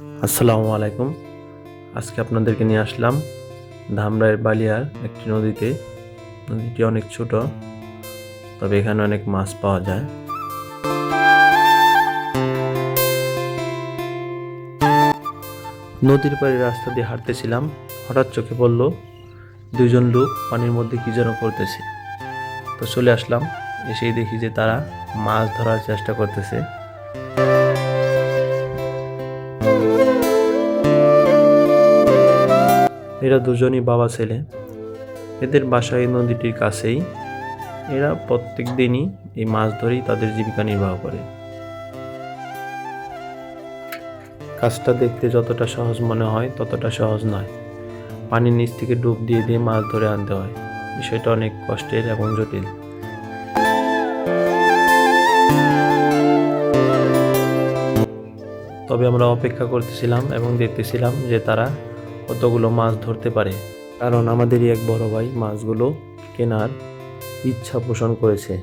আসসালামু আলাইকুম। আজকে আপনাদেরকে নিয়ে আসলাম ধামরাইয়ের বালিয়ার একটি নদীতে। নদীটি অনেক ছোট, তবে এখানে অনেক মাছ পাওয়া যায়। নদীর পাড়ে রাস্তা দিয়ে হাঁটতেছিলাম, হঠাৎ চোখে পড়ল দুইজন লোক পানির মধ্যে কি যেন করতেছে। তো চলে আসলাম, এসেই দেখি যে তারা মাছ ধরার চেষ্টা করতেছে। এরা দুজনই বাবা ছেলে। এদের বাসা এই নদীটির কাছেই। এরা প্রত্যেক দিনই এই মাছ ধরেই তাদের জীবিকা নির্বাহ করে। কাজটা দেখতে যতটা সহজ মনে হয় ততটা সহজ নয়। পানির নিচ থেকে ডুব দিয়ে দিয়ে মাছ ধরে আনতে হয়। বিষয়টা অনেক কষ্টের এবং জটিল। তবে আমরা অপেক্ষা করতেছিলাম এবং দেখতেছিলাম যে তারা কতগুলো মাছ ধরতে পারে, কারণ আমাদেরই এক বড় ভাই মাছগুলো কেনার ইচ্ছা পোষণ করেছে।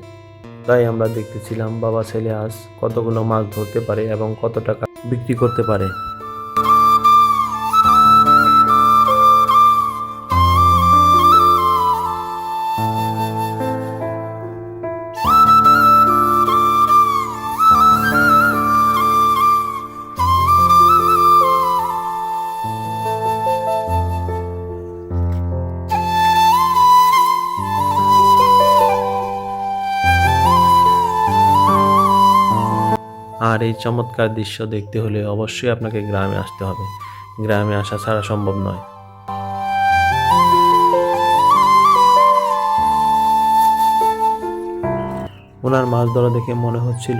তাই আমরা দেখতেছিলাম বাবা ছেলে আজ কতগুলো মাছ ধরতে পারে এবং কত টাকা বিক্রি করতে পারে। আর এই চমৎকার দৃশ্য দেখতে হলে অবশ্যই আপনাকে গ্রামে আসতে হবে। গ্রামে আসা ছাড়া সম্ভব নয়। ওনার মাছ ধরা দেখে মনে হচ্ছিল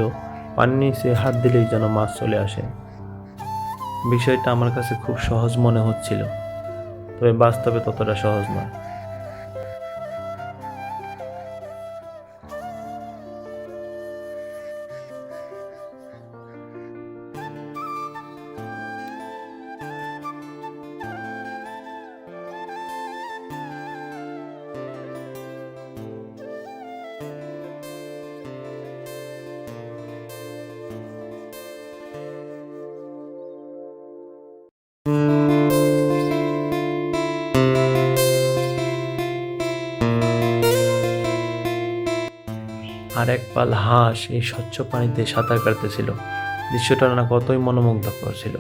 পানির নিচে হাত দিলেই যেন মাছ চলে আসে। বিষয়টা আমার কাছে খুব সহজ মনে হচ্ছিল, তবে বাস্তবে ততটা সহজ নয়। আর এক পাল হাঁস এই স্বচ্ছ পানিতে সাঁতার কাটতেছিল। দৃশ্যটা না কতই মনোমুগ্ধকর ছিল।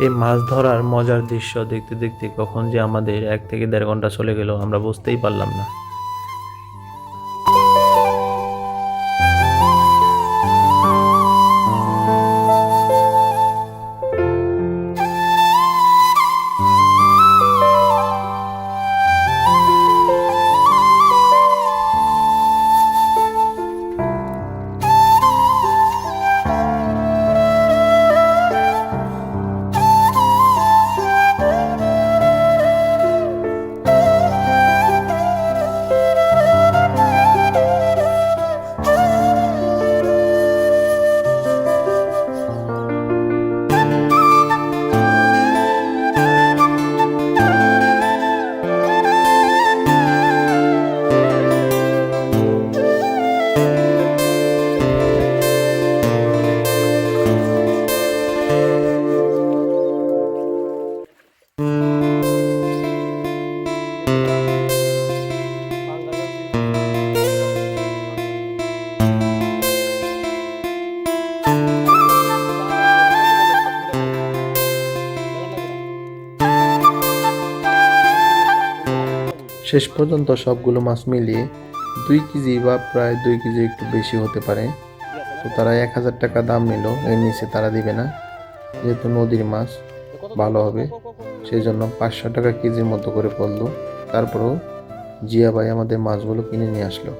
এই মাছ ধরার মজার দৃশ্য দেখতে দেখতে কখন যে আমাদের 1 থেকে দেড় ঘন্টা চলে গেল আমরা বুঝতেই পারলাম না। শেষ পর্যন্ত সবগুলো মাছ মিলিয়ে 2 কেজি বা প্রায় 2 কেজি একটু বেশি হতে পারে। তো তারা 1,000 টাকা দাম নিল, এর নিচে তারা দিবে না, যেহেতু নদীর মাছ ভালো হবে, সেই জন্য 500 টাকা কেজির মতো করে পড়লো। তারপরেও জিয়া ভাই আমাদের মাছগুলো কিনে নিয়ে আসলো।